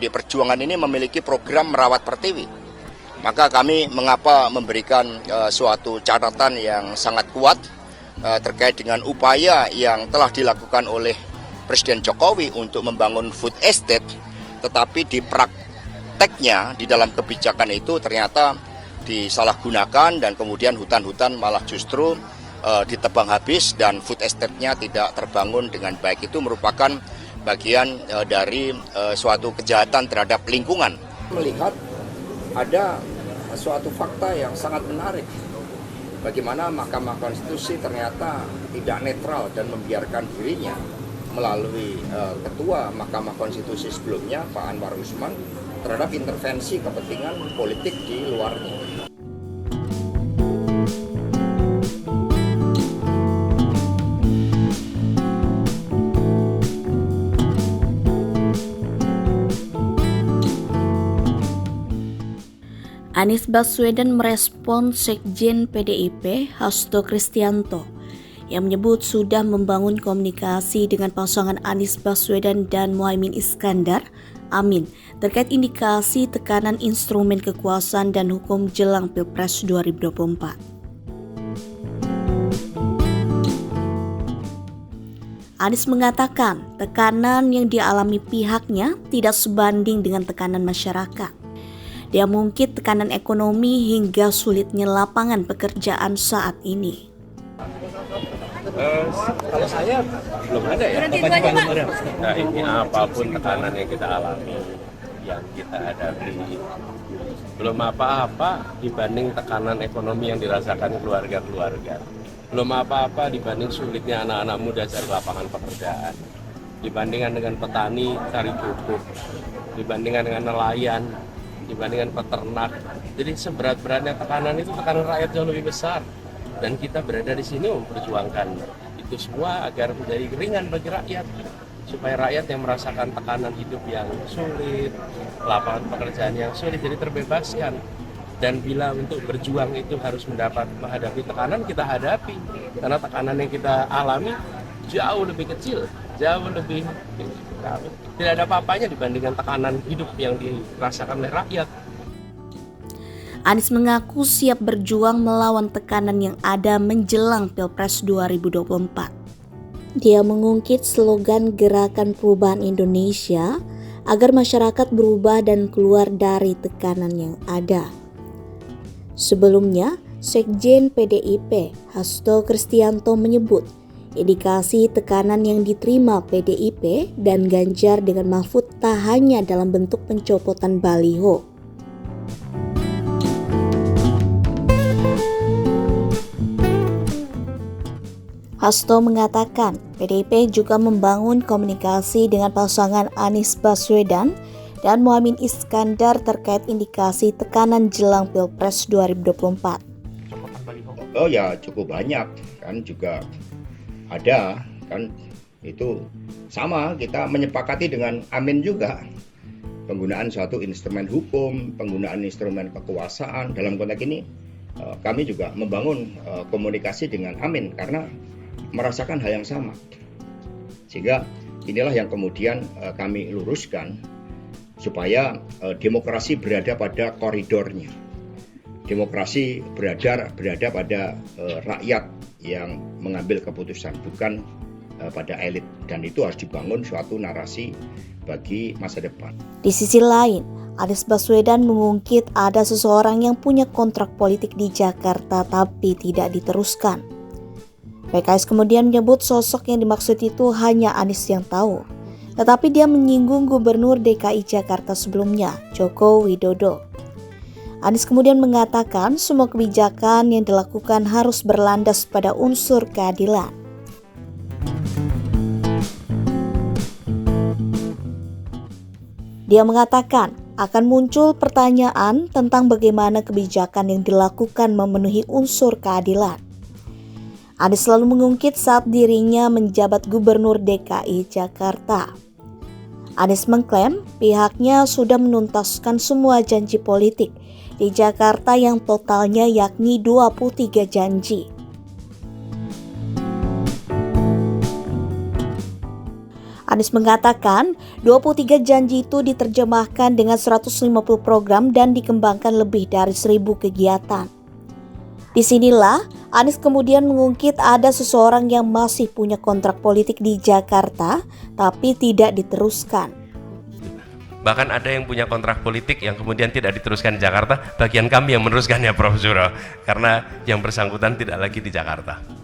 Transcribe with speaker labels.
Speaker 1: Di Perjuangan ini memiliki program merawat pertiwi. Maka kami mengapa memberikan suatu catatan yang sangat kuat terkait dengan upaya yang telah dilakukan oleh Presiden Jokowi untuk membangun food estate, tetapi di prakteknya di dalam kebijakan itu ternyata disalahgunakan dan kemudian hutan-hutan malah justru ditebang habis dan food estate-nya tidak terbangun dengan baik. Itu merupakan bagian dari suatu kejahatan terhadap lingkungan.
Speaker 2: Melihat ada suatu fakta yang sangat menarik, bagaimana Mahkamah Konstitusi ternyata tidak netral dan membiarkan dirinya melalui Ketua Mahkamah Konstitusi sebelumnya, Pak Anwar Usman, terhadap intervensi kepentingan politik di luarnya.
Speaker 3: Anies Baswedan merespon Sekjen PDIP Hasto Kristianto yang menyebut sudah membangun komunikasi dengan pasangan Anies Baswedan dan Muhaimin Iskandar Amin terkait indikasi tekanan instrumen kekuasaan dan hukum jelang Pilpres 2024. Anies mengatakan tekanan yang dialami pihaknya tidak sebanding dengan tekanan masyarakat. Dia mengungkit tekanan ekonomi hingga sulitnya lapangan pekerjaan saat ini.
Speaker 4: Kalau saya belum ada ya. Nah, ini apapun tekanan yang kita alami, yang kita hadapi, belum apa-apa dibanding tekanan ekonomi yang dirasakan keluarga-keluarga. Belum apa-apa dibanding sulitnya anak-anak muda cari lapangan pekerjaan. Dibandingkan dengan petani cari pupuk, dibandingkan dengan nelayan, dibandingkan peternak. Jadi seberat-beratnya tekanan itu tekanan rakyat jauh lebih besar. Dan kita berada di sini memperjuangkan itu semua agar menjadi ringan bagi rakyat. Supaya rakyat yang merasakan tekanan hidup yang sulit, lapangan pekerjaan yang sulit, jadi terbebaskan. Dan bila untuk berjuang itu harus menghadapi tekanan, kita hadapi. Karena tekanan yang kita alami jauh lebih kecil, jauh lebih tidak ada apa-apanya dibandingkan tekanan hidup yang dirasakan oleh rakyat.
Speaker 3: Anies mengaku siap berjuang melawan tekanan yang ada menjelang Pilpres 2024. Dia mengungkit slogan Gerakan Perubahan Indonesia agar masyarakat berubah dan keluar dari tekanan yang ada. Sebelumnya, Sekjen PDIP Hasto Kristianto menyebut indikasi tekanan yang diterima PDIP dan Ganjar dengan Mahfud tak hanya dalam bentuk pencopotan baliho. Hasto mengatakan PDIP juga membangun komunikasi dengan pasangan Anies Baswedan dan Muhaimin Iskandar terkait indikasi tekanan jelang Pilpres 2024.
Speaker 1: Oh ya, cukup banyak kan, juga ada kan, itu sama, kita menyepakati dengan Amin juga penggunaan suatu instrumen hukum, penggunaan instrumen kekuasaan. Dalam konteks ini kami juga membangun komunikasi dengan Amin karena merasakan hal yang sama, sehingga inilah yang kemudian kami luruskan supaya demokrasi berada pada koridornya, demokrasi berada pada rakyat yang mengambil keputusan, bukan pada elit, dan itu harus dibangun suatu narasi bagi masa depan.
Speaker 3: Di sisi lain, Anies Baswedan mengungkit ada seseorang yang punya kontrak politik di Jakarta tapi tidak diteruskan. PKS kemudian menyebut sosok yang dimaksud itu hanya Anies yang tahu, tetapi dia menyinggung Gubernur DKI Jakarta sebelumnya, Joko Widodo. Anies kemudian mengatakan semua kebijakan yang dilakukan harus berlandas pada unsur keadilan. Dia mengatakan akan muncul pertanyaan tentang bagaimana kebijakan yang dilakukan memenuhi unsur keadilan. Anies selalu mengungkit saat dirinya menjabat Gubernur DKI Jakarta. Anies mengklaim pihaknya sudah menuntaskan semua janji politik di Jakarta yang totalnya yakni 23 janji. Anies mengatakan 23 janji itu diterjemahkan dengan 150 program dan dikembangkan lebih dari 1.000 kegiatan. Disinilah Anies kemudian mengungkit ada seseorang yang masih punya kontrak politik di Jakarta tapi tidak diteruskan.
Speaker 4: Bahkan ada yang punya kontrak politik yang kemudian tidak diteruskan di Jakarta, bagian kami yang meneruskannya Prof. Suro, karena yang bersangkutan tidak lagi di Jakarta.